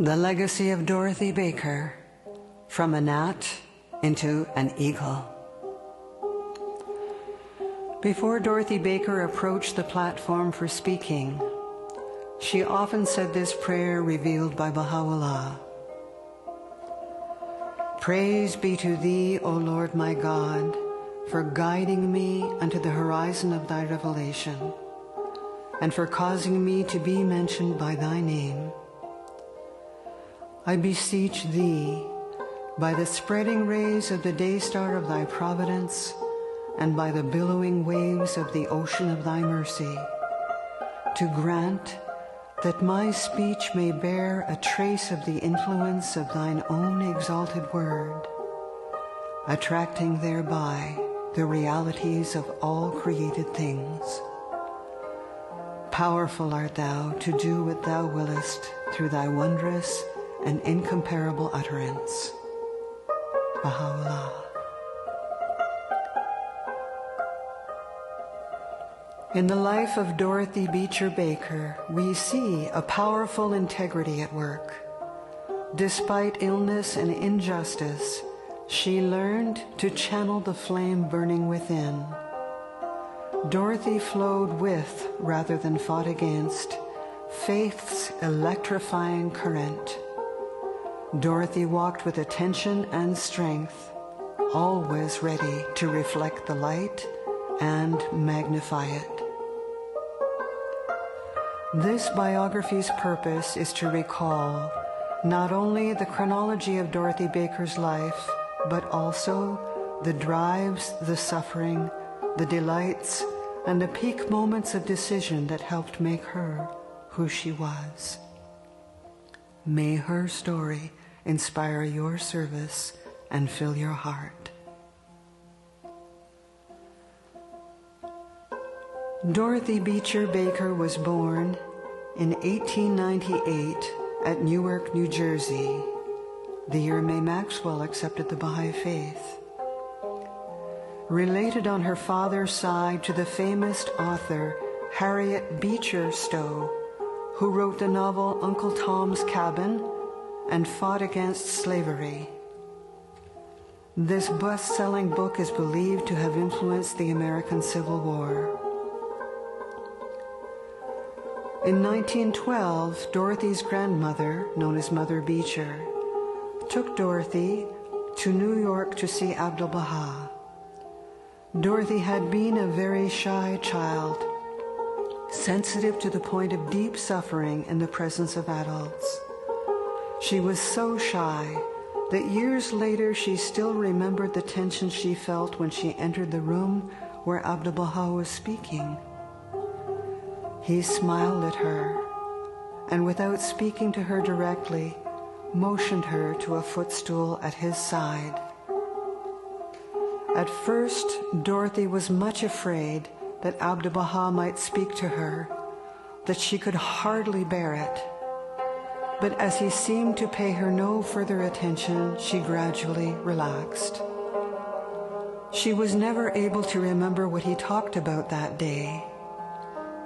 The Legacy of Dorothy Baker, From a Gnat into an Eagle. Before Dorothy Baker approached the platform for speaking, she often said this prayer revealed by Baha'u'llah. Praise be to Thee, O Lord my God, for guiding me unto the horizon of Thy revelation, and for causing me to be mentioned by Thy name. I beseech Thee, by the spreading rays of the day star of Thy providence, and by the billowing waves of the ocean of Thy mercy, to grant that my speech may bear a trace of the influence of Thine own exalted word, attracting thereby the realities of all created things. Powerful art Thou to do what Thou willest through Thy wondrous and incomparable utterance. Baha'u'llah. In the life of Dorothy Beecher Baker, we see a powerful integrity at work. Despite illness and injustice, she learned to channel the flame burning within. Dorothy flowed with, rather than fought against, faith's electrifying current. Dorothy walked with attention and strength, always ready to reflect the light and magnify it. This biography's purpose is to recall not only the chronology of Dorothy Baker's life, but also the drives, the suffering, the delights, and the peak moments of decision that helped make her who she was. May her story inspire your service and fill your heart. Dorothy Beecher Baker was born in 1898 at Newark, New Jersey, the year May Maxwell accepted the Baha'i faith. Related on her father's side to the famous author Harriet Beecher Stowe, who wrote the novel Uncle Tom's Cabin and fought against slavery. This best-selling book is believed to have influenced the American Civil War. In 1912, Dorothy's grandmother, known as Mother Beecher, took Dorothy to New York to see Abdu'l-Baha. Dorothy had been a very shy child, sensitive to the point of deep suffering in the presence of adults. She was so shy that years later she still remembered the tension she felt when she entered the room where Abdu'l-Baha was speaking. He smiled at her, and without speaking to her directly, motioned her to a footstool at his side. At first, Dorothy was much afraid that Abdu'l-Baha might speak to her, that she could hardly bear it. But as he seemed to pay her no further attention, she gradually relaxed. She was never able to remember what he talked about that day.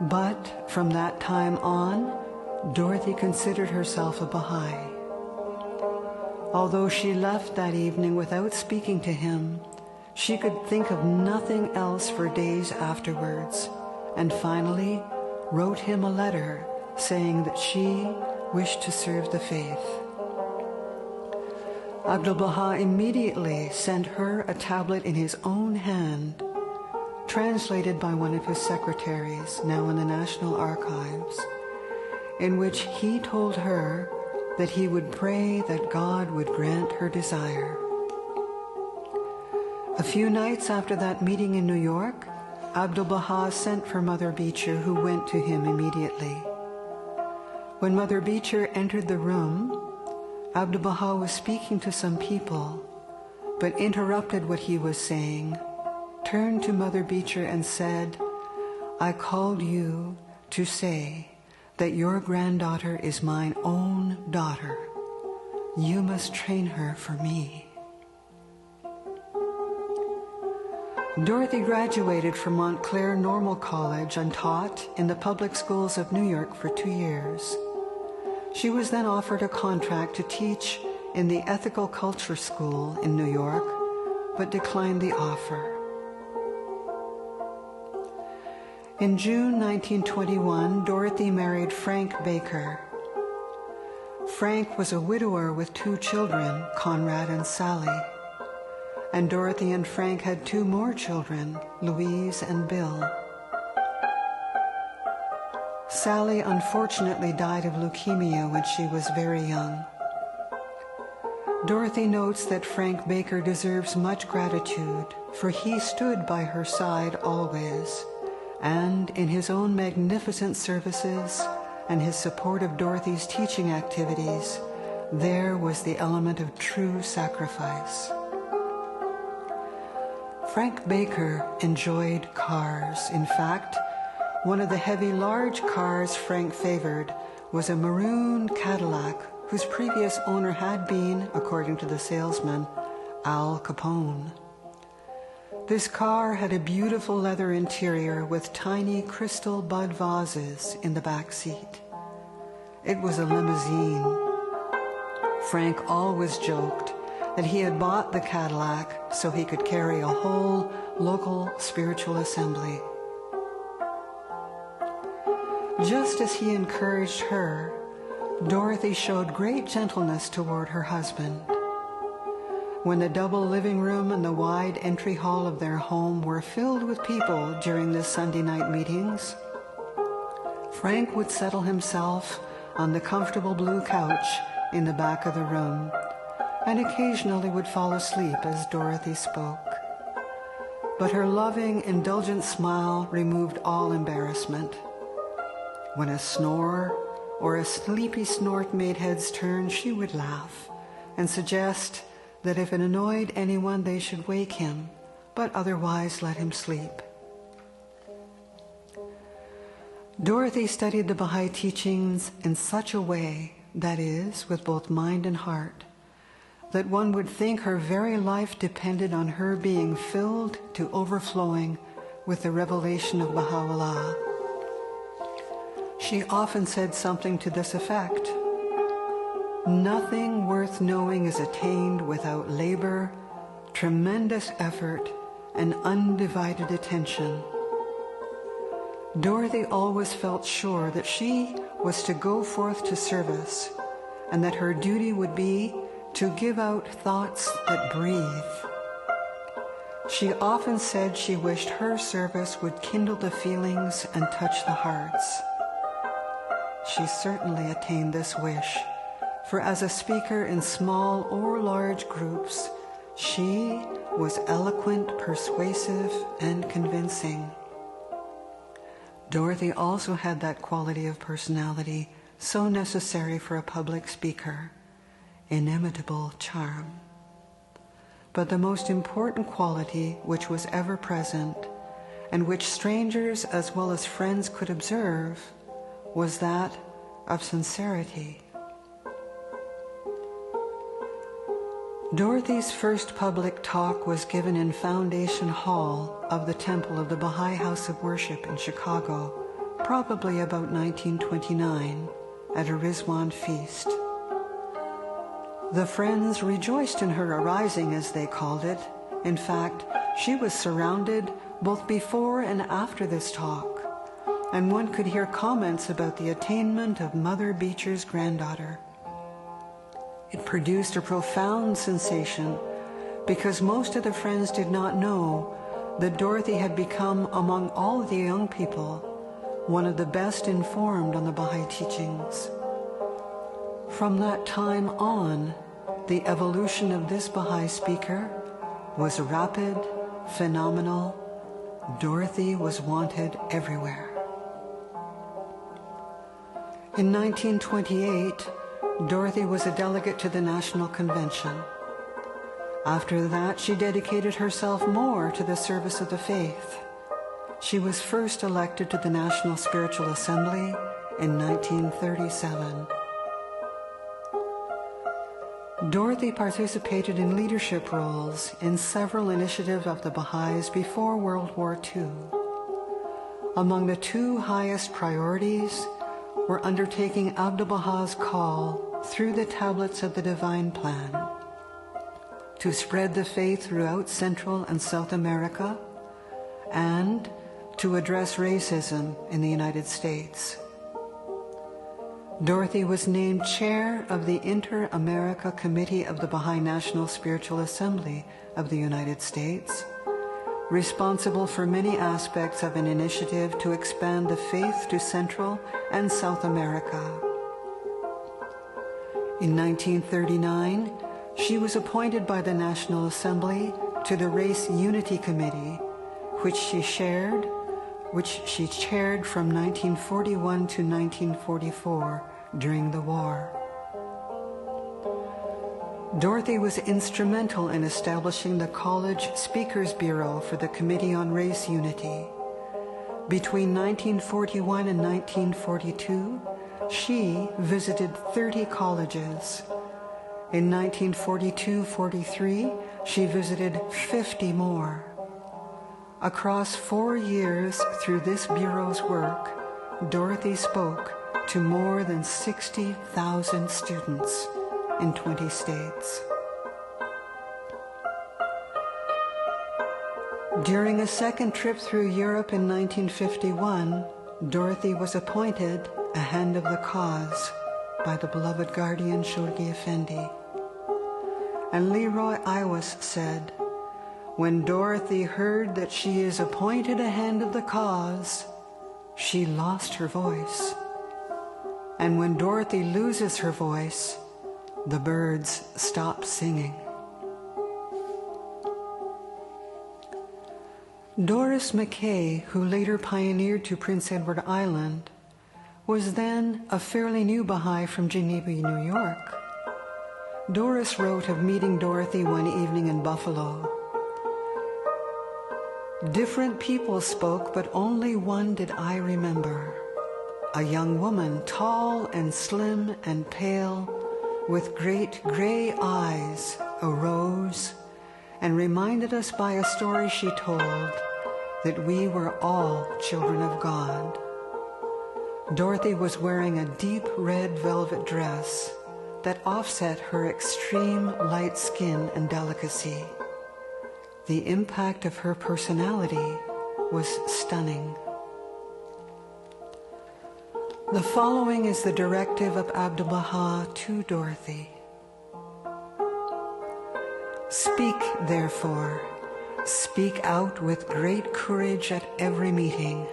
But from that time on, Dorothy considered herself a Baha'i. Although she left that evening without speaking to him, she could think of nothing else for days afterwards, and finally wrote him a letter saying that she wished to serve the faith. Abdu'l-Baha immediately sent her a tablet in his own hand, translated by one of his secretaries, now in the National Archives, in which he told her that he would pray that God would grant her desire. A few nights after that meeting in New York, Abdu'l-Baha sent for Mother Beecher, who went to him immediately. When Mother Beecher entered the room, Abdu'l-Baha was speaking to some people, but interrupted what he was saying, turned to Mother Beecher and said, "I called you to say that your granddaughter is mine own daughter. You must train her for me." Dorothy graduated from Montclair Normal College and taught in the public schools of New York for 2 years. She was then offered a contract to teach in the Ethical Culture School in New York, but declined the offer. In June 1921, Dorothy married Frank Baker. Frank was a widower with 2 children, Conrad and Sally. And Dorothy and Frank had 2 more children, Louise and Bill. Sally unfortunately died of leukemia when she was very young. Dorothy notes that Frank Baker deserves much gratitude, for he stood by her side always, and in his own magnificent services and his support of Dorothy's teaching activities, there was the element of true sacrifice. Frank Baker enjoyed cars. In fact, one of the heavy, large cars Frank favored was a maroon Cadillac whose previous owner had been, according to the salesman, Al Capone. This car had a beautiful leather interior with tiny crystal bud vases in the back seat. It was a limousine. Frank always joked that he had bought the Cadillac so he could carry a whole local spiritual assembly. Just as he encouraged her, Dorothy showed great gentleness toward her husband. When the double living room and the wide entry hall of their home were filled with people during the Sunday night meetings, Frank would settle himself on the comfortable blue couch in the back of the room and occasionally would fall asleep as Dorothy spoke. But her loving, indulgent smile removed all embarrassment. When a snore or a sleepy snort made heads turn, she would laugh and suggest that if it annoyed anyone, they should wake him, but otherwise let him sleep. Dorothy studied the Baha'i teachings in such a way, that is, with both mind and heart, that one would think her very life depended on her being filled to overflowing with the revelation of Baha'u'llah. She often said something to this effect: "Nothing worth knowing is attained without labor, tremendous effort, and undivided attention." Dorothy always felt sure that she was to go forth to service, and that her duty would be to give out thoughts that breathe. She often said she wished her service would kindle the feelings and touch the hearts. She certainly attained this wish, for as a speaker in small or large groups, she was eloquent, persuasive, and convincing. Dorothy also had that quality of personality so necessary for a public speaker: inimitable charm. But the most important quality which was ever present, and which strangers as well as friends could observe, was that of sincerity. Dorothy's first public talk was given in Foundation Hall of the Temple of the Baha'i House of Worship in Chicago, probably about 1929, at a Rizwan feast. The friends rejoiced in her arising, as they called it. In fact, she was surrounded both before and after this talk, and one could hear comments about the attainment of Mother Beecher's granddaughter. It produced a profound sensation because most of the friends did not know that Dorothy had become, among all the young people, one of the best informed on the Baha'i teachings. From that time on, the evolution of this Baha'i speaker was rapid, phenomenal. Dorothy was wanted everywhere. In 1928, Dorothy was a delegate to the National Convention. After that, she dedicated herself more to the service of the faith. She was first elected to the National Spiritual Assembly in 1937. Dorothy participated in leadership roles in several initiatives of the Baha'is before World War II. Among the 2 highest priorities were undertaking Abdu'l-Baha's call through the tablets of the Divine Plan to spread the faith throughout Central and South America and to address racism in the United States. Dorothy was named chair of the Inter-America Committee of the Baha'i National Spiritual Assembly of the United States, responsible for many aspects of an initiative to expand the faith to Central and South America. In 1939, she was appointed by the National Assembly to the Race Unity Committee, which she chaired from 1941 to 1944 during the war. Dorothy was instrumental in establishing the College Speakers Bureau for the Committee on Race Unity. Between 1941 and 1942, she visited 30 colleges. In 1942-43, she visited 50 more. Across 4 years through this Bureau's work, Dorothy spoke to more than 60,000 students in 20 states. During a second trip through Europe in 1951, Dorothy was appointed a Hand of the Cause by the beloved guardian Shulgi Effendi. And Leroy Iwas said, "When Dorothy heard that she is appointed a Hand of the Cause, she lost her voice. And when Dorothy loses her voice, the birds stop singing." Doris McKay, who later pioneered to Prince Edward Island, was then a fairly new Baha'i from Geneva, New York. Doris wrote of meeting Dorothy one evening in Buffalo. "Different people spoke, but only one did I remember. A young woman, tall and slim and pale, with great gray eyes, arose and reminded us by a story she told that we were all children of God. Dorothy was wearing a deep red velvet dress that offset her extreme light skin and delicacy. The impact of her personality was stunning." The following is the directive of Abdu'l-Baha to Dorothy. "Speak, therefore, speak out with great courage at every meeting.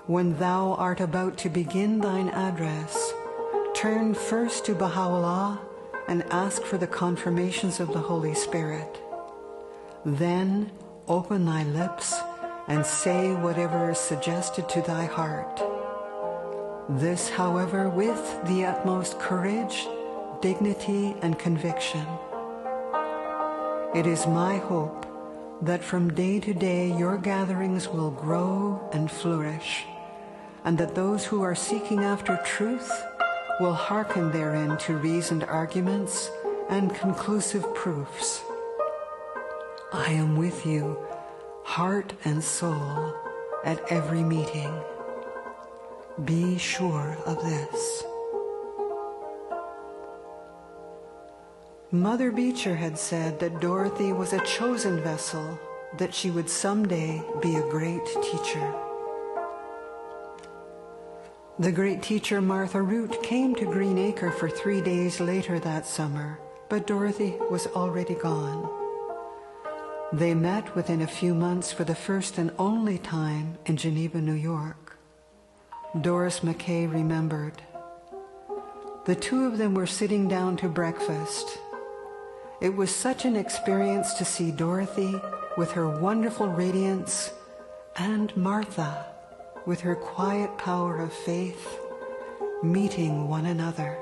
When thou art about to begin thine address, turn first to Baha'u'llah and ask for the confirmations of the Holy Spirit. Then open thy lips and say whatever is suggested to thy heart. This, however, with the utmost courage, dignity, and conviction. It is my hope that from day to day your gatherings will grow and flourish, and that those who are seeking after truth will hearken therein to reasoned arguments and conclusive proofs. I am with you, heart and soul, at every meeting. Be sure of this." Mother Beecher had said that Dorothy was a chosen vessel, that she would someday be a great teacher. The great teacher Martha Root came to Greenacre for 3 days later that summer, but Dorothy was already gone. They met within a few months for the first and only time in Geneva, New York. Doris McKay remembered. The two of them were sitting down to breakfast. It was such an experience to see Dorothy with her wonderful radiance and Martha with her quiet power of faith meeting one another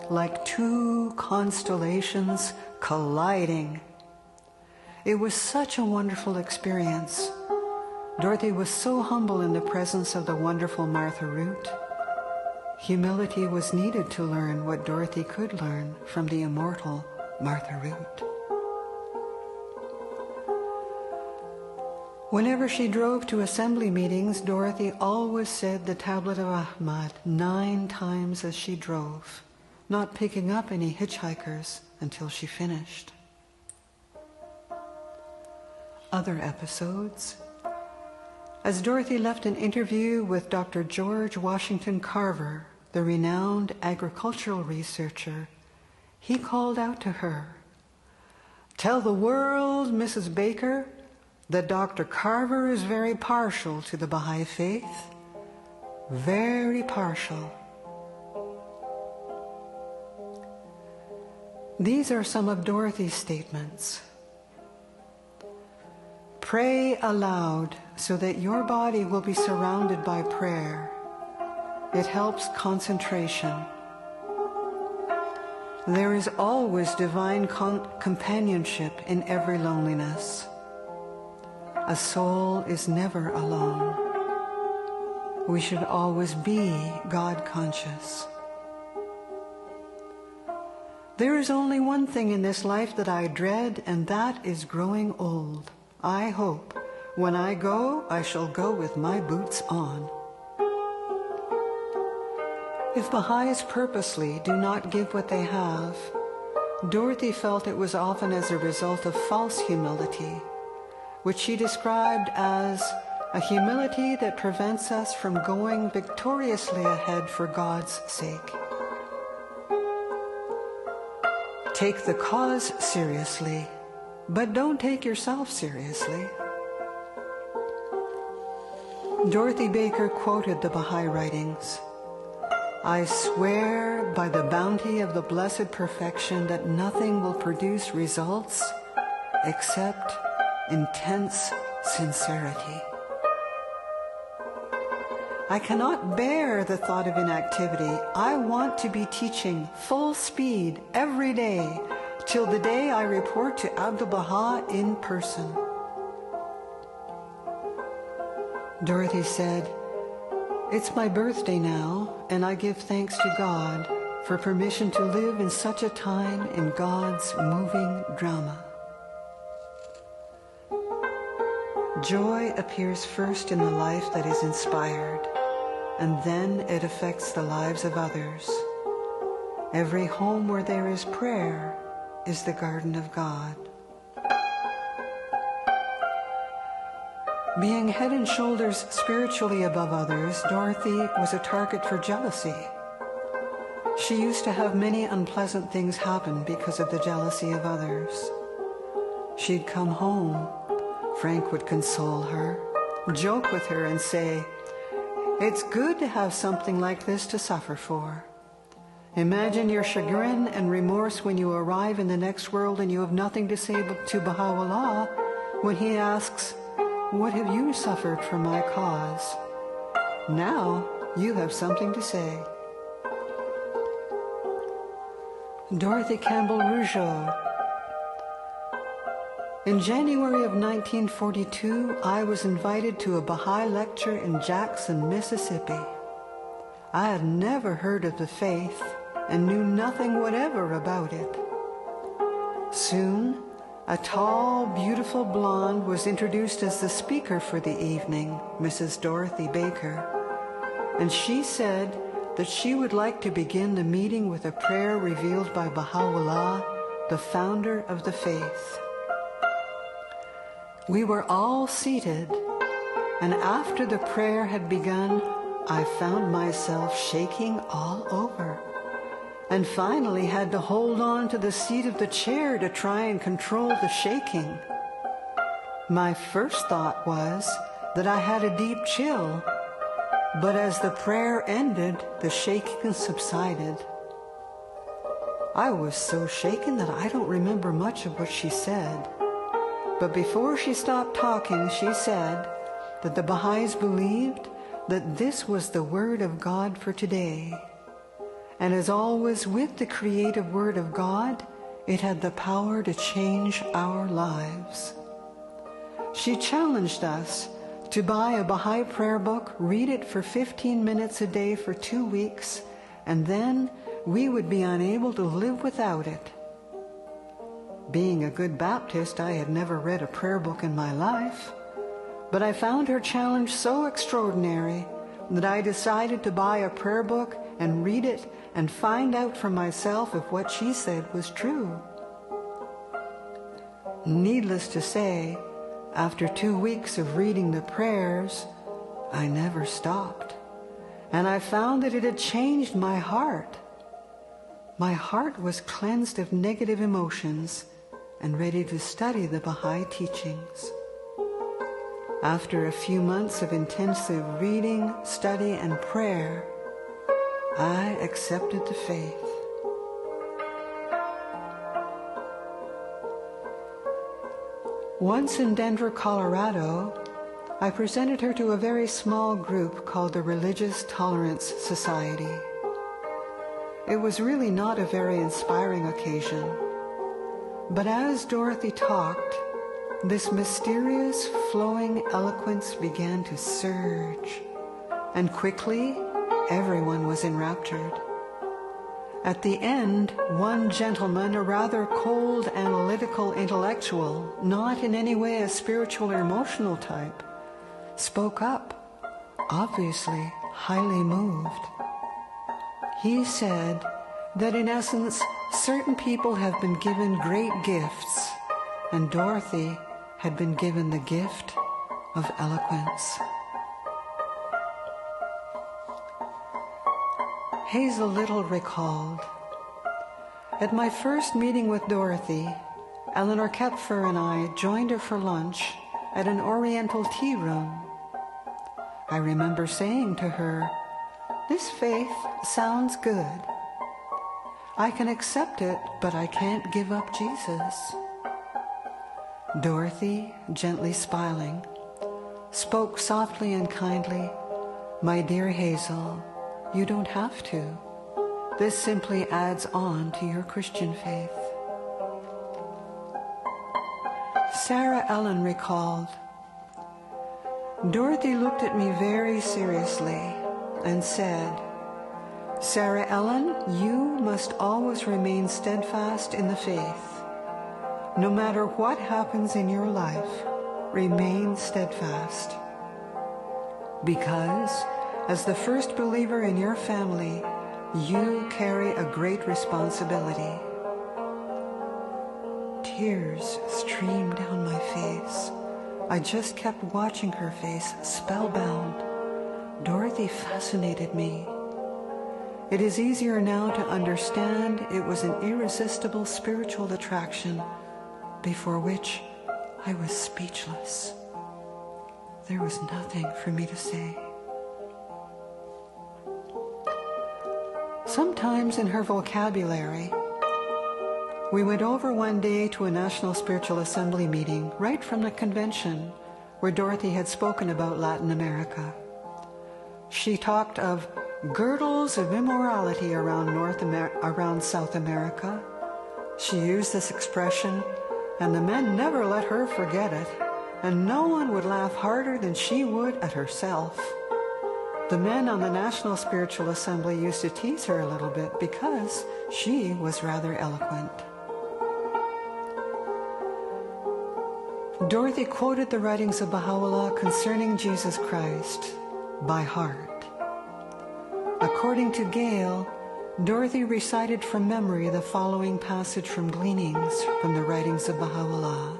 like two constellations colliding. It was such a wonderful experience. Dorothy was so humble in the presence of the wonderful Martha Root. Humility was needed to learn what Dorothy could learn from the immortal Martha Root. Whenever she drove to assembly meetings, Dorothy always said the Tablet of Ahmad 9 times as she drove, not picking up any hitchhikers until she finished. Other episodes. As Dorothy left an interview with Dr. George Washington Carver, the renowned agricultural researcher, he called out to her, "Tell the world, Mrs. Baker, that Dr. Carver is very partial to the Baha'i faith, very partial." These are some of Dorothy's statements. Pray aloud so that your body will be surrounded by prayer. It helps concentration. There is always divine companionship in every loneliness. A soul is never alone. We should always be God conscious. There is only one thing in this life that I dread, and that is growing old. I hope when I go, I shall go with my boots on. If Baha'is purposely do not give what they have, Dorothy felt it was often as a result of false humility, which she described as a humility that prevents us from going victoriously ahead for God's sake. Take the cause seriously, but don't take yourself seriously. Dorothy Baker quoted the Baha'i writings, "I swear by the bounty of the Blessed Perfection that nothing will produce results except intense sincerity. I cannot bear the thought of inactivity. I want to be teaching full speed every day till the day I report to Abdu'l-Baha in person." Dorothy said, "It's my birthday now, and I give thanks to God for permission to live in such a time in God's moving drama." Joy appears first in the life that is inspired, and then it affects the lives of others. Every home where there is prayer is the garden of God. Being head and shoulders spiritually above others, Dorothy was a target for jealousy. She used to have many unpleasant things happen because of the jealousy of others. She'd come home. Frank would console her, joke with her, and say, "It's good to have something like this to suffer for. Imagine your chagrin and remorse when you arrive in the next world and you have nothing to say to Baha'u'llah when he asks, 'What have you suffered for my cause?' Now you have something to say." Dorothy Campbell Rougeau. In January of 1942, I was invited to a Baha'i lecture in Jackson, Mississippi. I had never heard of the faith and knew nothing whatever about it. Soon, a tall, beautiful blonde was introduced as the speaker for the evening, Mrs. Dorothy Baker, and she said that she would like to begin the meeting with a prayer revealed by Baha'u'llah, the founder of the faith. We were all seated, and after the prayer had begun, I found myself shaking all over, and finally had to hold on to the seat of the chair to try and control the shaking. My first thought was that I had a deep chill, but as the prayer ended, the shaking subsided. I was so shaken that I don't remember much of what she said. But before she stopped talking, she said that the Baha'is believed that this was the Word of God for today. And as always with the creative Word of God, it had the power to change our lives. She challenged us to buy a Baha'i prayer book, read it for 15 minutes a day for 2 weeks, and then we would be unable to live without it. Being a good Baptist, I had never read a prayer book in my life, But I found her challenge so extraordinary that I decided to buy a prayer book and read it and find out for myself if what she said was true. Needless to say, after 2 weeks of reading the prayers, I never stopped, and I found that it had changed my heart. My heart was cleansed of negative emotions and ready to study the Baha'i teachings. After a few months of intensive reading, study, and prayer, I accepted the faith. Once in Denver, Colorado, I presented her to a very small group called the Religious Tolerance Society. It was really not a very inspiring occasion, but as Dorothy talked, this mysterious, flowing eloquence began to surge, and quickly everyone was enraptured. At the end, one gentleman, a rather cold, analytical intellectual, not in any way a spiritual or emotional type, spoke up, obviously highly moved. He said that in essence, certain people have been given great gifts, and Dorothy had been given the gift of eloquence. Hazel Little recalled, "At my first meeting with Dorothy, Eleanor Kepfer and I joined her for lunch at an Oriental tea room. I remember saying to her, 'This faith sounds good. I can accept it, but I can't give up Jesus.' Dorothy, gently smiling, spoke softly and kindly, 'My dear Hazel, you don't have to. This simply adds on to your Christian faith.'" Sarah Ellen recalled, "Dorothy looked at me very seriously and said, 'Sarah Ellen, you must always remain steadfast in the faith. No matter what happens in your life, remain steadfast. Because, as the first believer in your family, you carry a great responsibility.'" Tears streamed down my face. I just kept watching her face, spellbound. Dorothy fascinated me. It is easier now to understand it was an irresistible spiritual attraction before which I was speechless. There was nothing for me to say. Sometimes in her vocabulary, we went over one day to a National Spiritual Assembly meeting right from the convention where Dorothy had spoken about Latin America. She talked of girdles of immorality around South America. She used this expression, and the men never let her forget it, and no one would laugh harder than she would at herself. The men on the National Spiritual Assembly used to tease her a little bit because she was rather eloquent. Dorothy quoted the writings of Baha'u'llah concerning Jesus Christ by heart. According to Gale, Dorothy recited from memory the following passage from Gleanings from the writings of Baha'u'llah.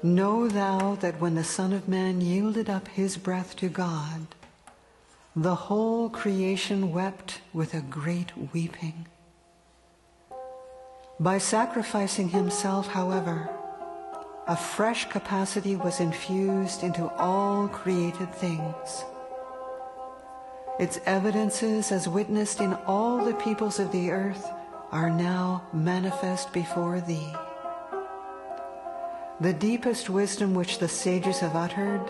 "Know thou that when the Son of Man yielded up his breath to God, the whole creation wept with a great weeping. By sacrificing himself, however, a fresh capacity was infused into all created things. Its evidences, as witnessed in all the peoples of the earth, are now manifest before thee. The deepest wisdom which the sages have uttered,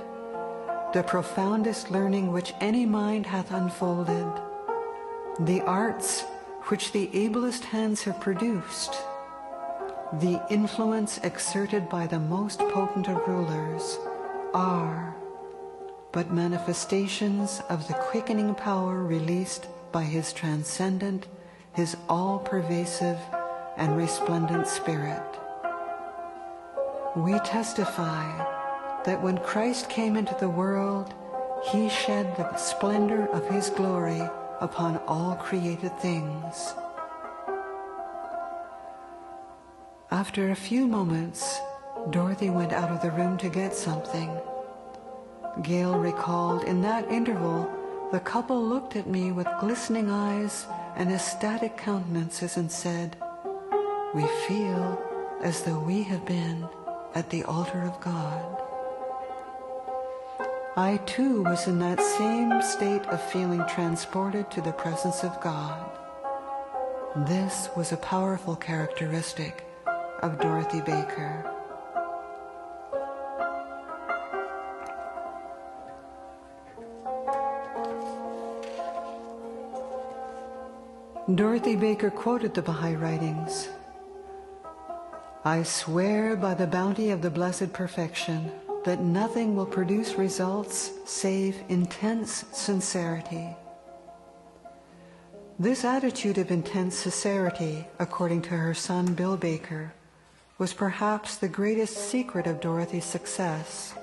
the profoundest learning which any mind hath unfolded, the arts which the ablest hands have produced, the influence exerted by the most potent of rulers, are but manifestations of the quickening power released by his transcendent, his all-pervasive and resplendent spirit. We testify that when Christ came into the world, he shed the splendor of his glory upon all created things. After a few moments, Dorothy went out of the room to get something. Gail recalled in that interval, the couple looked at me with glistening eyes and ecstatic countenances and said, "We feel as though we have been at the altar of God." I too was in that same state of feeling transported to the presence of God. This was a powerful characteristic of Dorothy Baker. Dorothy Baker quoted the Baha'i writings, "I swear by the bounty of the Blessed Perfection that nothing will produce results save intense sincerity." This attitude of intense sincerity, according to her son Bill Baker, was perhaps the greatest secret of Dorothy's success.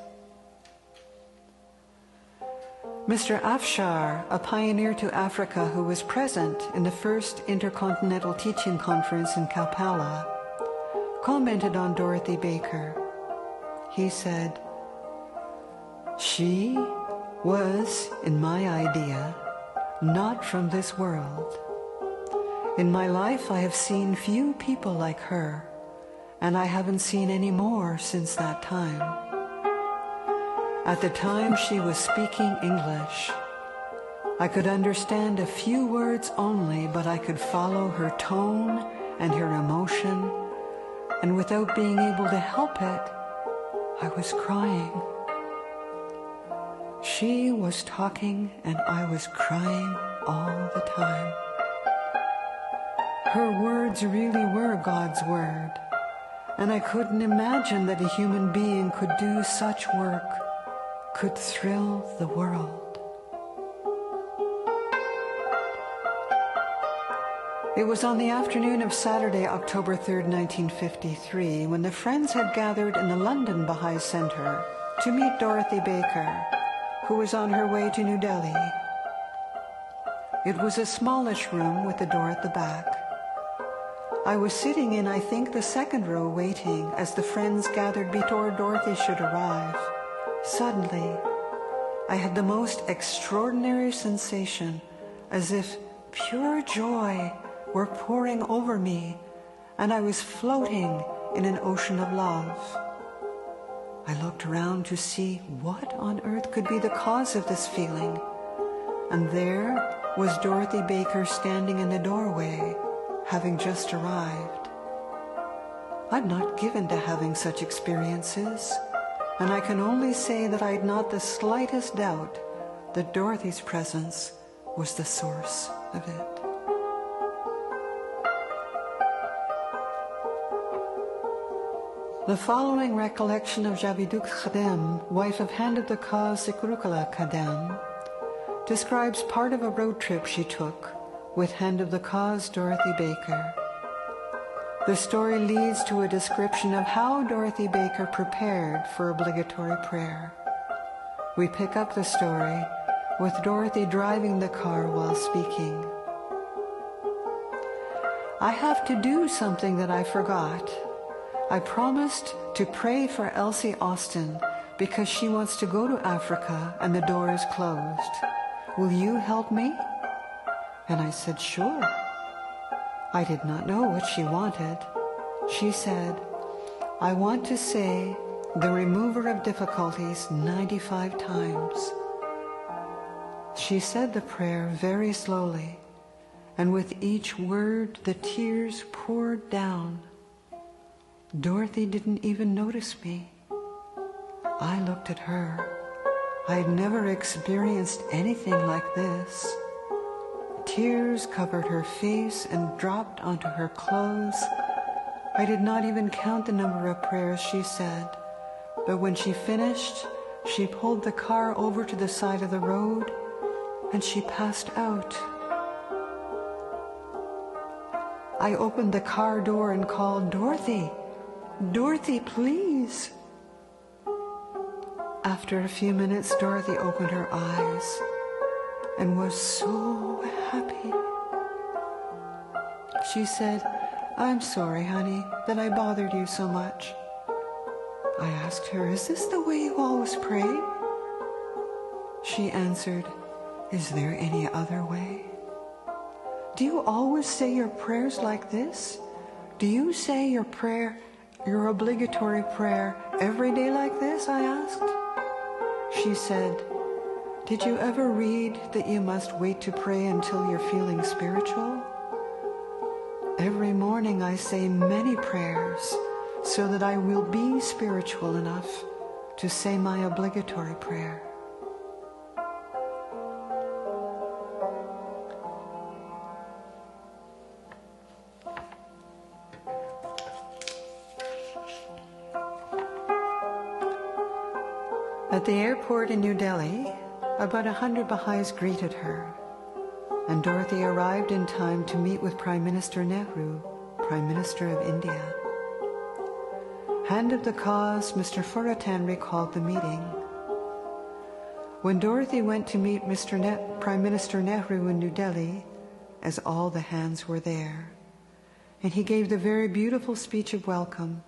Mr. Afshar, a pioneer to Africa who was present in the first Intercontinental Teaching Conference in Kampala, commented on Dorothy Baker. He said, "She was, in my idea, not from this world. In my life I have seen few people like her, and I haven't seen any more since that time. At the time she was speaking English. I could understand a few words only, but I could follow her tone and her emotion, and without being able to help it, I was crying. She was talking and I was crying all the time. Her words really were God's word, and I couldn't imagine that a human being could do such work, could thrill the world." It was on the afternoon of Saturday, October 3rd, 1953, when the friends had gathered in the London Baha'i Center to meet Dorothy Baker, who was on her way to New Delhi. It was a smallish room with a door at the back. I was sitting in, I think, the second row waiting as the friends gathered before Dorothy should arrive. Suddenly, I had the most extraordinary sensation, as if pure joy were pouring over me, and I was floating in an ocean of love. I looked around to see what on earth could be the cause of this feeling, and there was Dorothy Baker standing in the doorway, having just arrived. I'm not given to having such experiences, and I can only say that I had not the slightest doubt that Dorothy's presence was the source of it. The following recollection of Javiduk Khadem, wife of Hand of the Cause Zikrukala Khadem, describes part of a road trip she took with Hand of the Cause Dorothy Baker. The story leads to a description of how Dorothy Baker prepared for obligatory prayer. We pick up the story with Dorothy driving the car while speaking. "I have to do something that I forgot. I promised to pray for Elsie Austin because she wants to go to Africa and the door is closed. Will you help me?" And I said, "Sure." I did not know what she wanted. She said, "I want to say the remover of difficulties 95 times. She said the prayer very slowly, and with each word the tears poured down. Dorothy didn't even notice me. I looked at her. I had never experienced anything like this. Tears covered her face and dropped onto her clothes. I did not even count the number of prayers she said, but when she finished, she pulled the car over to the side of the road and she passed out. I opened the car door and called, 'Dorothy, Dorothy, please.' After a few minutes, Dorothy opened her eyes and was so happy. She said, "I'm sorry, honey, that I bothered you so much." I asked her, "Is this the way you always pray?" She answered, "Is there any other way?" "Do you always say your prayers like this? Do you say your prayer, your obligatory prayer, every day like this?" I asked. She said, "Did you ever read that you must wait to pray until you're feeling spiritual? Every morning I say many prayers so that I will be spiritual enough to say my obligatory prayer." At the airport in New Delhi, about 100 Baha'is greeted her, and Dorothy arrived in time to meet with Prime Minister Nehru, Prime Minister of India. Hand of the cause, Mr. Furatan recalled the meeting. When Dorothy went to meet Prime Minister Nehru in New Delhi, as all the hands were there, and he gave the very beautiful speech of welcome,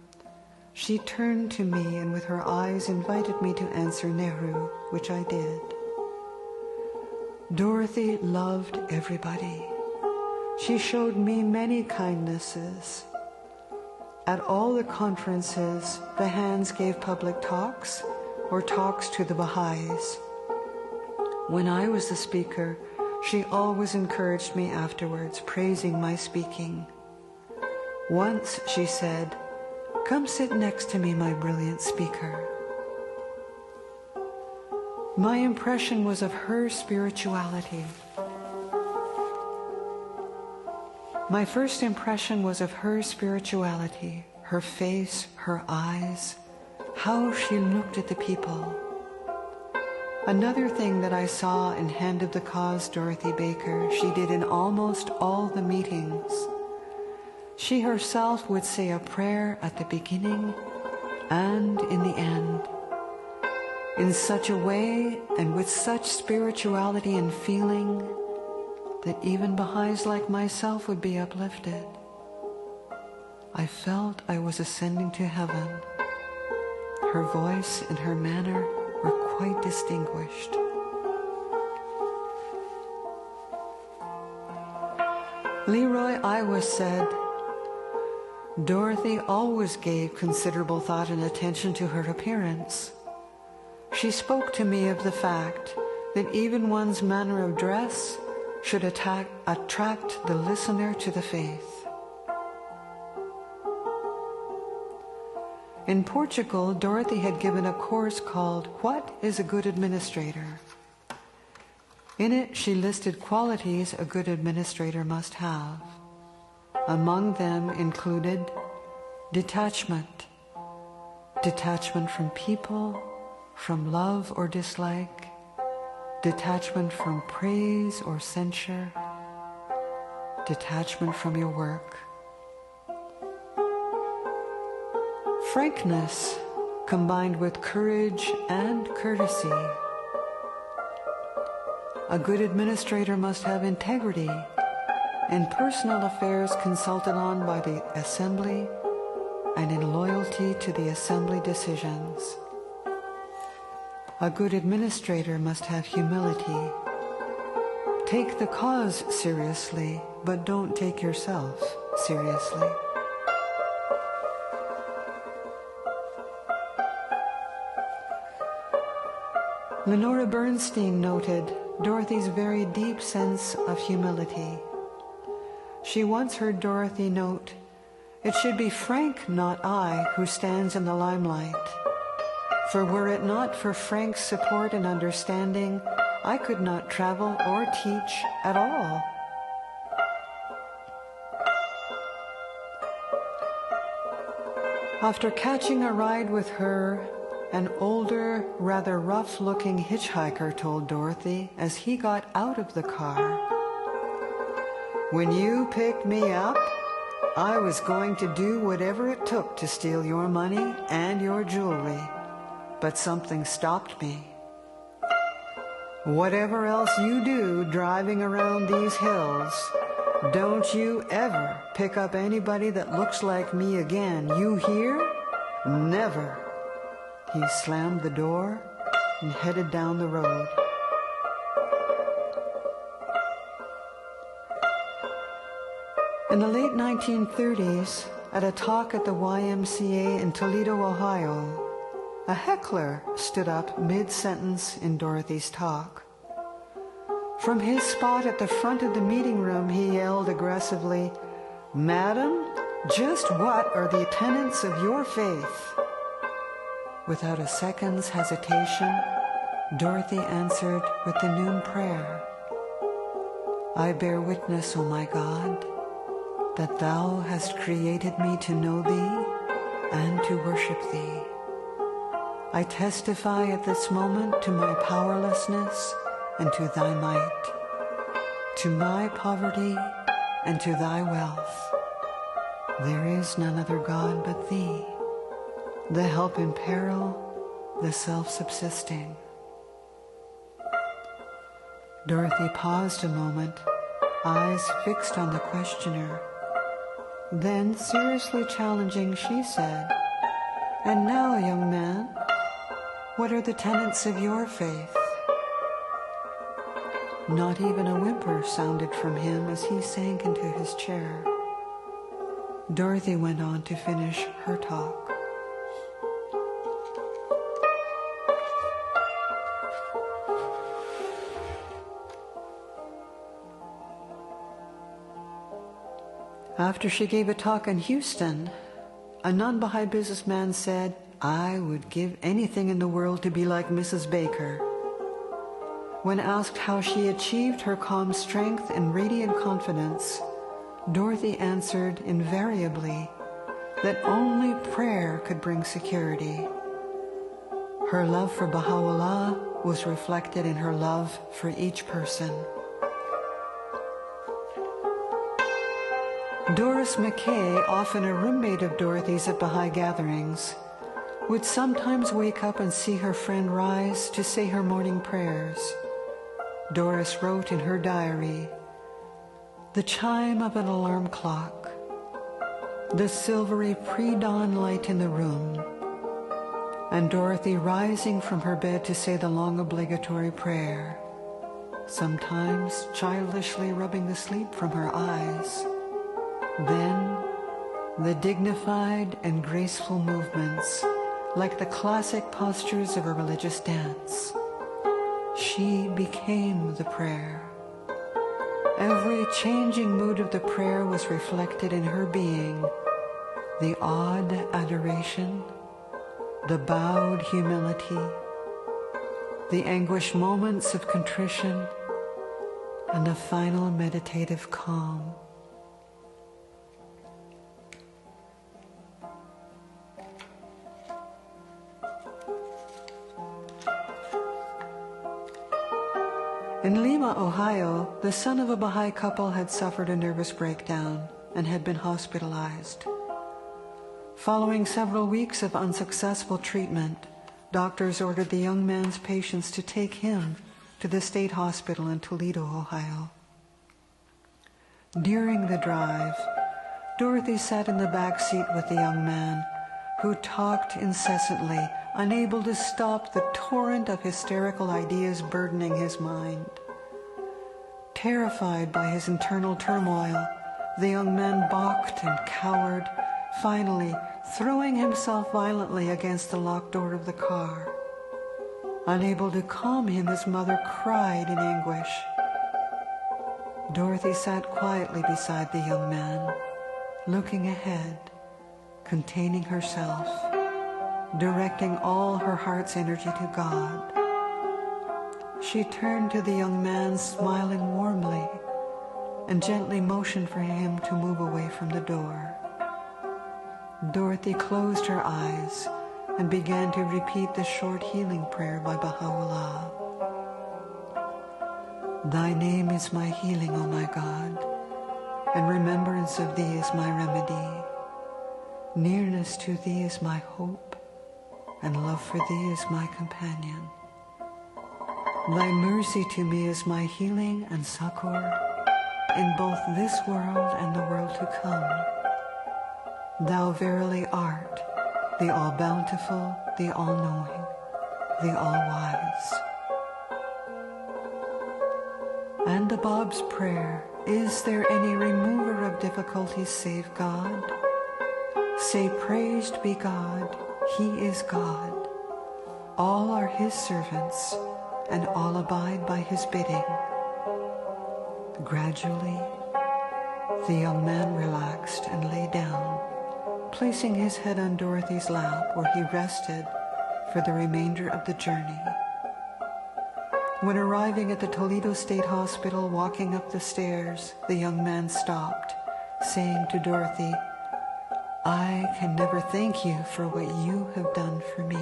she turned to me and with her eyes invited me to answer Nehru, which I did. Dorothy loved everybody. She showed me many kindnesses. At all the conferences, the hands gave public talks or talks to the Baha'is. When I was the speaker, she always encouraged me afterwards, praising my speaking. Once she said, "Come sit next to me, my brilliant speaker." My impression was of her spirituality. My first impression was of her spirituality, her face, her eyes, how she looked at the people. Another thing that I saw in Hand of the Cause Dorothy Baker, she did in almost all the meetings. She herself would say a prayer at the beginning and in the end, in such a way and with such spirituality and feeling that even Baha'is like myself would be uplifted. I felt I was ascending to heaven. Her voice and her manner were quite distinguished. Leroy Iowa said, "Dorothy always gave considerable thought and attention to her appearance. She spoke to me of the fact that even one's manner of dress should attract the listener to the faith." In Portugal, Dorothy had given a course called "What is a Good Administrator?" In it, she listed qualities a good administrator must have. Among them included detachment, detachment from people, from love or dislike, detachment from praise or censure, detachment from your work. Frankness combined with courage and courtesy. A good administrator must have integrity in personal affairs consulted on by the Assembly and in loyalty to the Assembly decisions. A good administrator must have humility. Take the cause seriously, but don't take yourself seriously. Lenora Bernstein noted Dorothy's very deep sense of humility. She once heard Dorothy note, "It should be Frank, not I, who stands in the limelight. For were it not for Frank's support and understanding, I could not travel or teach at all." After catching a ride with her, an older, rather rough-looking hitchhiker told Dorothy as he got out of the car, "When you picked me up, I was going to do whatever it took to steal your money and your jewelry. but something stopped me. Whatever else you do driving around these hills, don't you ever pick up anybody that looks like me again. You hear? Never. He slammed the door and headed down the road. In the late 1930s, at a talk at the YMCA in Toledo, Ohio, a heckler stood up mid-sentence in Dorothy's talk. From his spot at the front of the meeting room, he yelled aggressively, "Madam, just what are the tenets of your faith?" Without a second's hesitation, Dorothy answered with the noon prayer, "I bear witness, O my God, that thou hast created me to know thee and to worship thee. I testify at this moment to my powerlessness and to thy might, to my poverty and to thy wealth. There is none other God but thee, the help in peril, the self-subsisting." Dorothy paused a moment, eyes fixed on the questioner. Then, seriously challenging, she said, "And now, young man, what are the tenets of your faith?" Not even a whimper sounded from him as he sank into his chair. Dorothy went on to finish her talk. After she gave a talk in Houston, a non-Baha'i businessman said, "I would give anything in the world to be like Mrs. Baker." When asked how she achieved her calm strength and radiant confidence, Dorothy answered invariably that only prayer could bring security. Her love for Baha'u'llah was reflected in her love for each person. Doris McKay, often a roommate of Dorothy's at Baha'i gatherings, would sometimes wake up and see her friend rise to say her morning prayers. Doris wrote in her diary, "The chime of an alarm clock, the silvery pre-dawn light in the room, and Dorothy rising from her bed to say the long obligatory prayer, sometimes childishly rubbing the sleep from her eyes. Then, the dignified and graceful movements, like the classic postures of a religious dance. She became the prayer. Every changing mood of the prayer was reflected in her being, the awed adoration, the bowed humility, the anguished moments of contrition, and the final meditative calm." In Lima, Ohio, the son of a Baha'i couple had suffered a nervous breakdown and had been hospitalized. Following several weeks of unsuccessful treatment, doctors ordered the young man's patients to take him to the state hospital in Toledo, Ohio. During the drive, Dorothy sat in the back seat with the young man, who talked incessantly, unable to stop the torrent of hysterical ideas burdening his mind. Terrified by his internal turmoil, the young man balked and cowered, finally throwing himself violently against the locked door of the car. Unable to calm him, his mother cried in anguish. Dorothy sat quietly beside the young man, looking ahead, containing herself, directing all her heart's energy to God. She turned to the young man, smiling warmly, and gently motioned for him to move away from the door. Dorothy closed her eyes and began to repeat the short healing prayer by Baha'u'llah. "Thy name is my healing, O my God, and remembrance of thee is my remedy. Nearness to thee is my hope, and love for thee is my companion. Thy mercy to me is my healing and succor in both this world and the world to come. Thou verily art the all-bountiful, the all-knowing, the all-wise. And the Bob's prayer, is there any remover of difficulties save God? Say, praised be God, he is God. All are his servants, and all abide by his bidding. Gradually, the young man relaxed and lay down, placing his head on Dorothy's lap, where he rested for the remainder of the journey. When arriving at the Toledo State Hospital, walking up the stairs, the young man stopped, saying to Dorothy, I can never thank you for what you have done for me.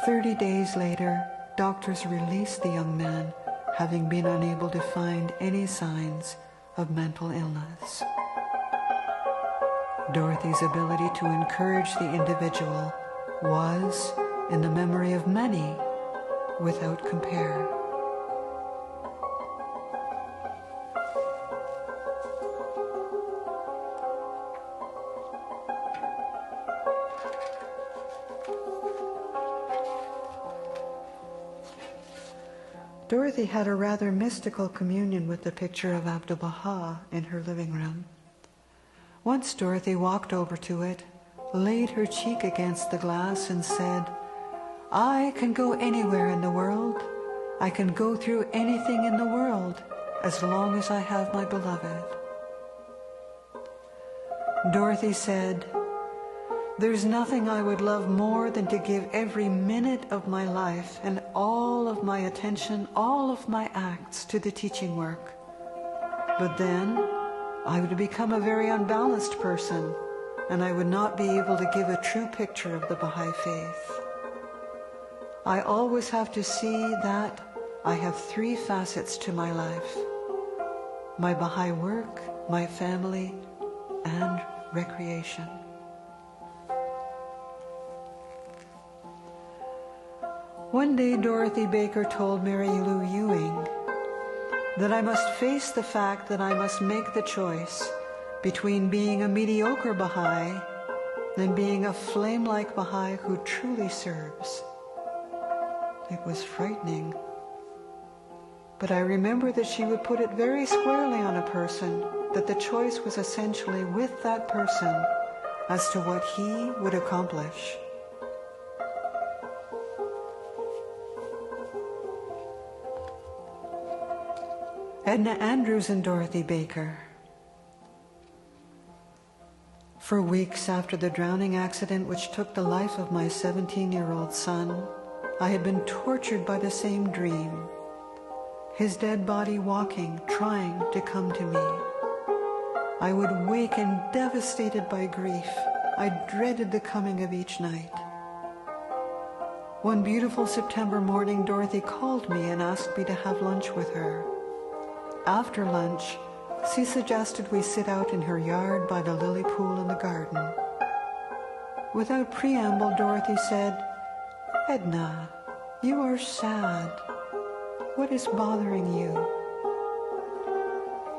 30 days later, doctors released the young man, having been unable to find any signs of mental illness. Dorothy's ability to encourage the individual was, in the memory of many, without compare. Dorothy had a rather mystical communion with the picture of Abdu'l-Baha in her living room. Once Dorothy walked over to it, laid her cheek against the glass and said, I can go anywhere in the world. I can go through anything in the world as long as I have my beloved. Dorothy said, there's nothing I would love more than to give every minute of my life and all of my attention, all of my acts to the teaching work. But then I would become a very unbalanced person, and I would not be able to give a true picture of the Baha'i faith. I always have to see that I have 3 facets to my life: my Baha'i work, my family, and recreation. One day Dorothy Baker told Mary Lou Ewing that I must face the fact that I must make the choice between being a mediocre Baha'i and being a flame-like Baha'i who truly serves. It was frightening. But I remember that she would put it very squarely on a person, that the choice was essentially with that person as to what he would accomplish. Edna Andrews and Dorothy Baker. For weeks after the drowning accident which took the life of my 17-year-old son, I had been tortured by the same dream. His dead body walking, trying to come to me. I would waken devastated by grief. I dreaded the coming of each night. One beautiful September morning, Dorothy called me and asked me to have lunch with her. After lunch, she suggested we sit out in her yard by the lily pool in the garden. Without preamble, Dorothy said, Edna, you are sad. What is bothering you?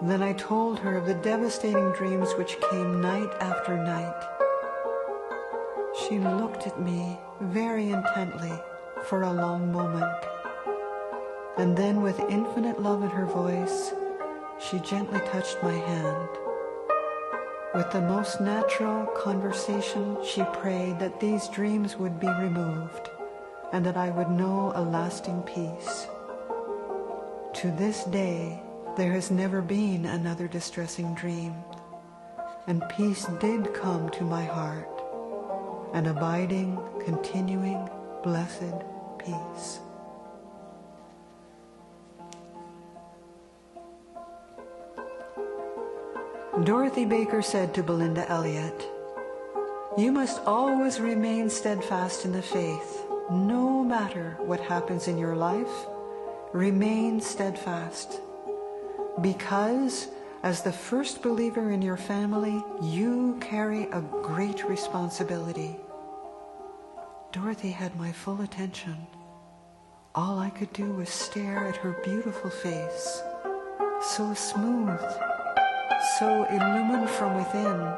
Then I told her of the devastating dreams which came night after night. She looked at me very intently for a long moment, and then with infinite love in her voice, she gently touched my hand. With the most natural conversation, she prayed that these dreams would be removed and that I would know a lasting peace. To this day, there has never been another distressing dream, and peace did come to my heart, an abiding, continuing, blessed peace. Dorothy Baker said to Belinda Elliott, you must always remain steadfast in the faith. No matter what happens in your life, remain steadfast. Because, as the first believer in your family, you carry a great responsibility. Dorothy had my full attention. All I could do was stare at her beautiful face, so smooth, so illumined from within.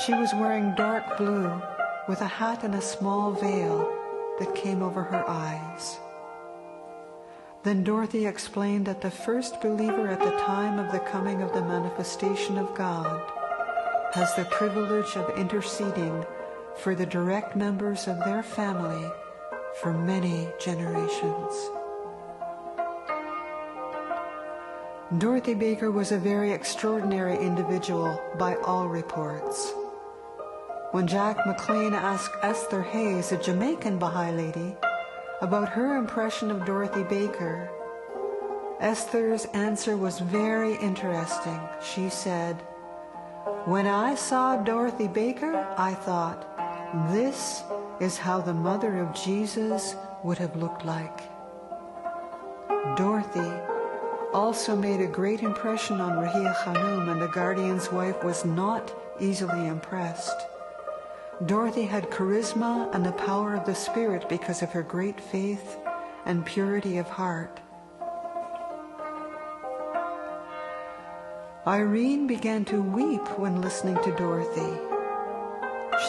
She was wearing dark blue with a hat and a small veil that came over her eyes. Then Dorothy explained that the first believer at the time of the coming of the manifestation of God has the privilege of interceding for the direct members of their family for many generations. Dorothy Baker was a very extraordinary individual by all reports. When Jack McLean asked Esther Hayes, a Jamaican Baha'i lady, about her impression of Dorothy Baker, Esther's answer was very interesting. She said, "When I saw Dorothy Baker, I thought, this is how the mother of Jesus would have looked like." Dorothy also made a great impression on Rahia Khanum, and the guardian's wife was not easily impressed. Dorothy had charisma and the power of the Spirit because of her great faith and purity of heart. Irene began to weep when listening to Dorothy.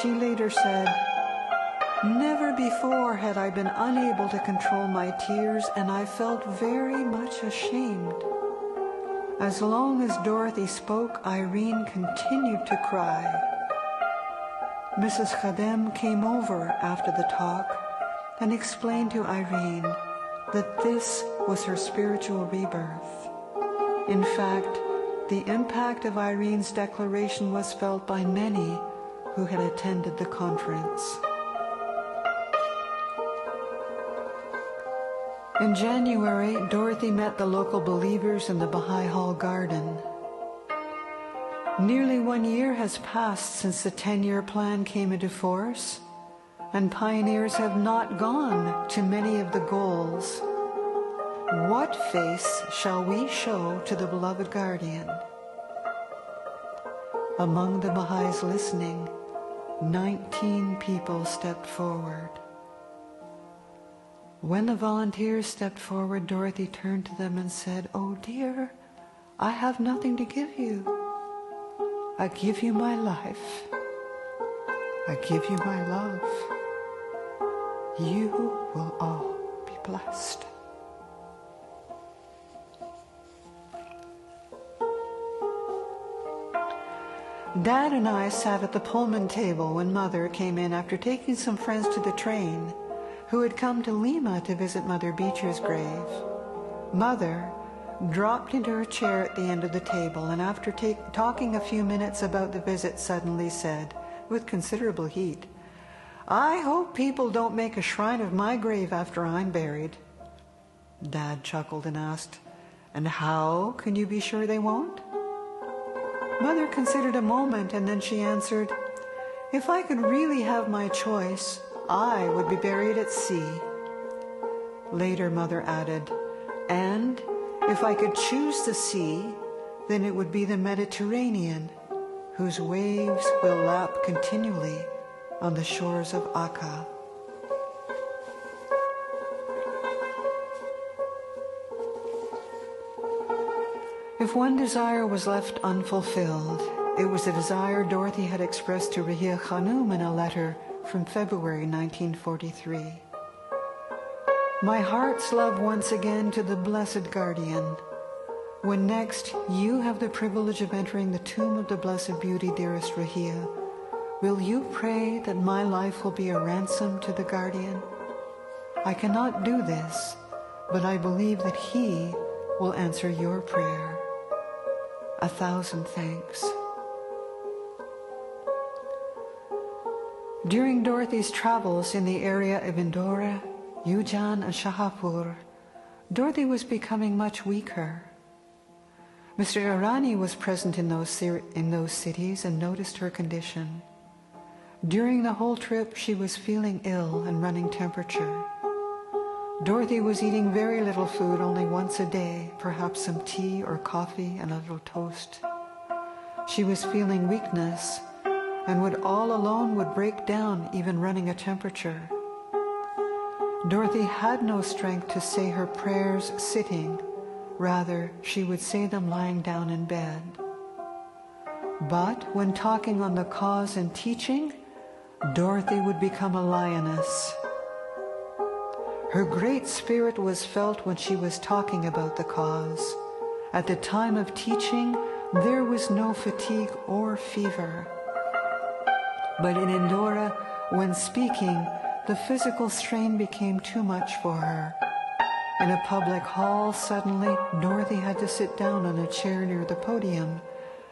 She later said, "Never before had I been unable to control my tears, and I felt very much ashamed." As long as Dorothy spoke, Irene continued to cry. Mrs. Khadem came over after the talk and explained to Irene that this was her spiritual rebirth. In fact, the impact of Irene's declaration was felt by many who had attended the conference. In January, Dorothy met the local believers in the Baha'i Hall garden. Nearly 1 year has passed since the 10-year plan came into force, and pioneers have not gone to many of the goals. What face shall we show to the beloved guardian? Among the Baha'is listening, 19 people stepped forward. When the volunteers stepped forward, Dorothy turned to them and said, "Oh dear, I have nothing to give you. I give you my life. I give you my love. You will all be blessed." Dad and I sat at the Pullman table when Mother came in after taking some friends to the train who had come to Lima to visit Mother Beecher's grave. Mother dropped into her chair at the end of the table and after talking a few minutes about the visit suddenly said, with considerable heat, "I hope people don't make a shrine of my grave after I'm buried." Dad chuckled and asked, "And how can you be sure they won't?" Mother considered a moment and then she answered, "If I could really have my choice, I would be buried at sea." Later, Mother added, "And if I could choose the sea, then it would be the Mediterranean, whose waves will lap continually on the shores of Akka." If one desire was left unfulfilled, it was a desire Dorothy had expressed to Rahia Khanum in a letter from February 1943. "My heart's love once again to the Blessed Guardian. When next you have the privilege of entering the tomb of the Blessed Beauty, dearest Rahia, will you pray that my life will be a ransom to the Guardian? I cannot do this, but I believe that He will answer your prayer. 1,000 thanks." During Dorothy's travels in the area of Indore, Ujjain, and Shahapur, Dorothy was becoming much weaker. Mr. Irani was present in those cities and noticed her condition. During the whole trip, she was feeling ill and running temperature. Dorothy was eating very little food, only once a day, perhaps some tea or coffee and a little toast. She was feeling weakness, and would all alone would break down even running a temperature. Dorothy had no strength to say her prayers sitting. Rather, she would say them lying down in bed. But when talking on the cause and teaching, Dorothy would become a lioness. Her great spirit was felt when she was talking about the cause. At the time of teaching, there was no fatigue or fever. But in Indora, when speaking, the physical strain became too much for her. In a public hall, suddenly, Dorothy had to sit down on a chair near the podium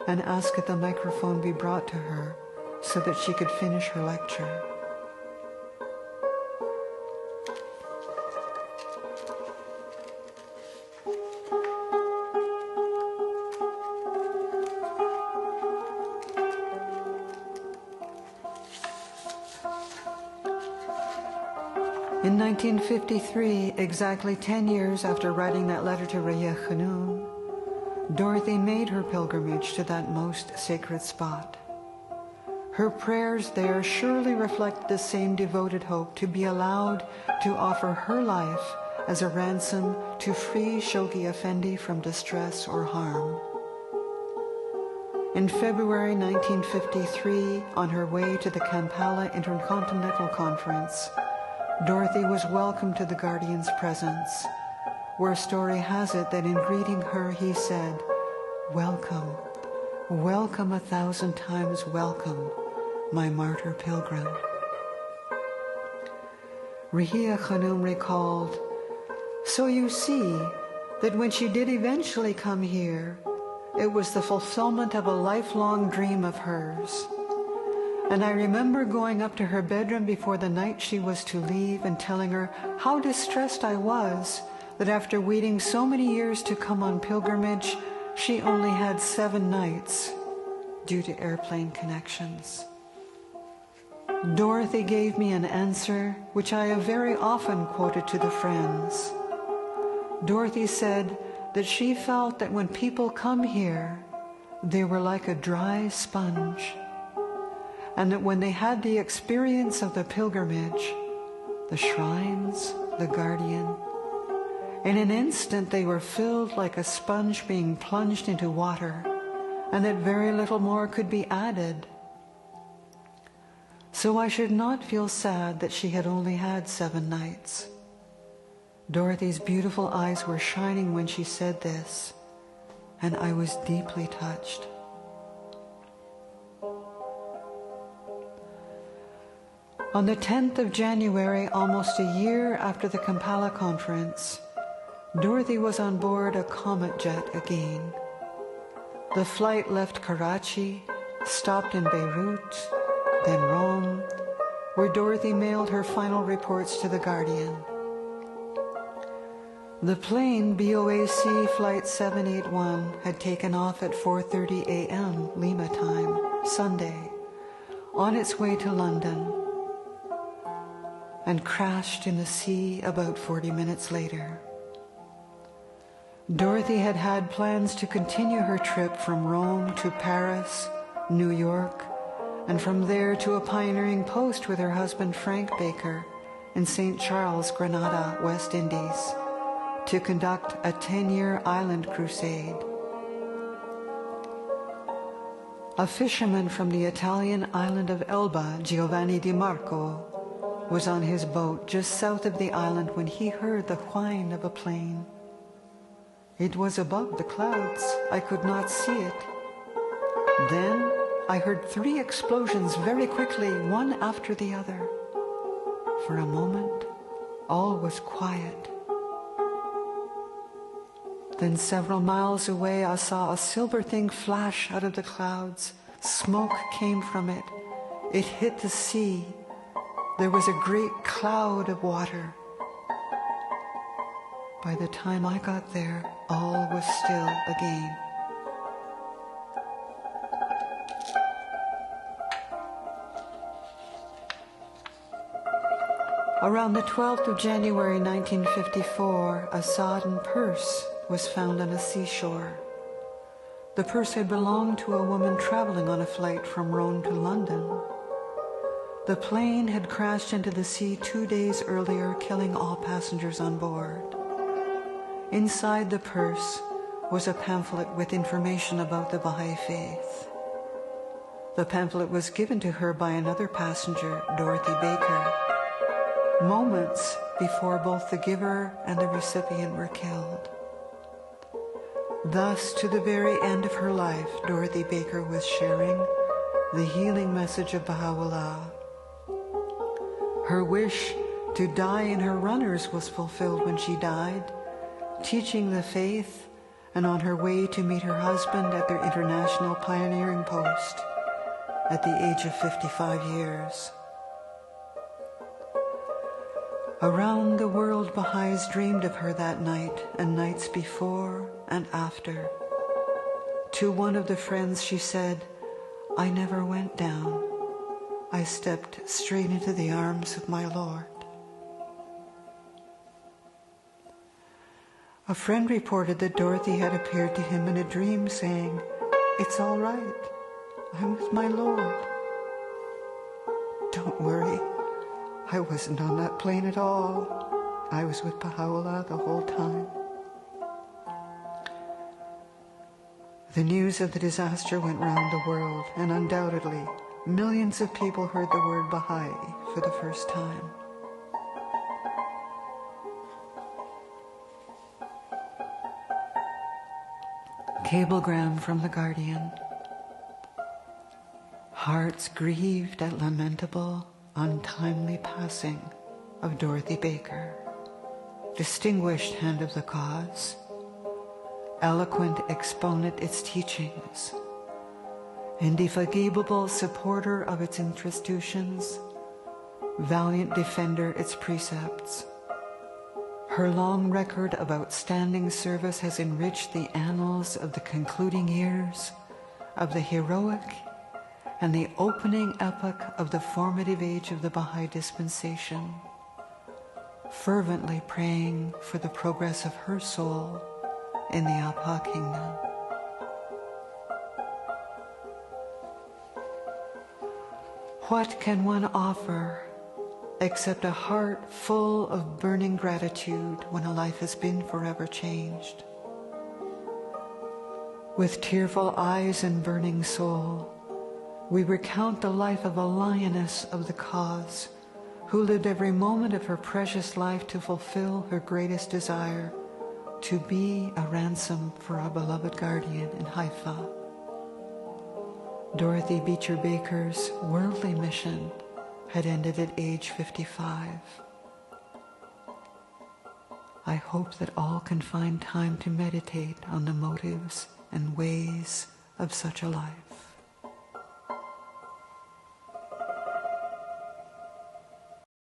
and ask that the microphone be brought to her so that she could finish her lecture. In 1953, exactly 10 years after writing that letter to Raya Khanum, Dorothy made her pilgrimage to that most sacred spot. Her prayers there surely reflect the same devoted hope to be allowed to offer her life as a ransom to free Shoghi Effendi from distress or harm. In February 1953, on her way to the Kampala Intercontinental Conference, Dorothy was welcomed to the Guardian's presence, where story has it that in greeting her he said, "Welcome, welcome 1,000 times welcome, my martyr pilgrim." Raya Khanum recalled, "So you see that when she did eventually come here, it was the fulfillment of a lifelong dream of hers. And I remember going up to her bedroom before the night she was to leave and telling her how distressed I was that after waiting so many years to come on pilgrimage, she only had 7 nights due to airplane connections." Dorothy gave me an answer which I have very often quoted to the friends. Dorothy said that she felt that when people come here, they were like a dry sponge, and that when they had the experience of the pilgrimage, the shrines, the Guardian, in an instant they were filled like a sponge being plunged into water, and that very little more could be added. So I should not feel sad that she had only had 7 nights. Dorothy's beautiful eyes were shining when she said this, and I was deeply touched. On the 10th of January, almost a year after the Kampala conference, Dorothy was on board a Comet jet again. The flight left Karachi, stopped in Beirut, then Rome, where Dorothy mailed her final reports to the Guardian. The plane BOAC Flight 781 had taken off at 4:30 a.m. Lima time, Sunday, on its way to London, and crashed in the sea about 40 minutes later. Dorothy had had plans to continue her trip from Rome to Paris, New York, and from there to a pioneering post with her husband Frank Baker in St. Charles, Grenada, West Indies, to conduct a 10-year island crusade. A fisherman from the Italian island of Elba, Giovanni Di Marco, was on his boat just south of the island when he heard the whine of a plane. It was above the clouds. I could not see it. Then I heard 3 explosions very quickly, one after the other. For a moment, all was quiet. Then several miles away, I saw a silver thing flash out of the clouds. Smoke came from it. It hit the sea. There was a great cloud of water. By the time I got there, all was still again. Around the 12th of January 1954, a sodden purse was found on a seashore. The purse had belonged to a woman traveling on a flight from Rome to London. The plane had crashed into the sea 2 days earlier, killing all passengers on board. Inside the purse was a pamphlet with information about the Baha'i faith. The pamphlet was given to her by another passenger, Dorothy Baker, moments before both the giver and the recipient were killed. Thus, to the very end of her life, Dorothy Baker was sharing the healing message of Baha'u'llah. Her wish to die in her runners was fulfilled when she died, teaching the faith and on her way to meet her husband at their international pioneering post at the age of 55 years. Around the world, Baha'is dreamed of her that night and nights before and after. To one of the friends she said, "I never went down. I stepped straight into the arms of my Lord." A friend reported that Dorothy had appeared to him in a dream saying, "It's all right. I'm with my Lord." "Don't worry. I wasn't on that plane at all. I was with Baha'u'llah the whole time." The news of the disaster went round the world, and undoubtedly, millions of people heard the word Baha'i for the first time. Cablegram from The Guardian. Hearts grieved at lamentable, untimely passing of Dorothy Baker, distinguished hand of the cause, eloquent exponent its teachings, indefatigable supporter of its institutions, valiant defender its precepts. Her long record of outstanding service has enriched the annals of the concluding years of the heroic and the opening epoch of the formative age of the Baha'i dispensation, fervently praying for the progress of her soul in the Abha kingdom. What can one offer except a heart full of burning gratitude when a life has been forever changed? With tearful eyes and burning soul, we recount the life of a lioness of the cause who lived every moment of her precious life to fulfill her greatest desire, to be a ransom for our beloved guardian in Haifa. Dorothy Beecher Baker's worldly mission had ended at age 55. I hope that all can find time to meditate on the motives and ways of such a life.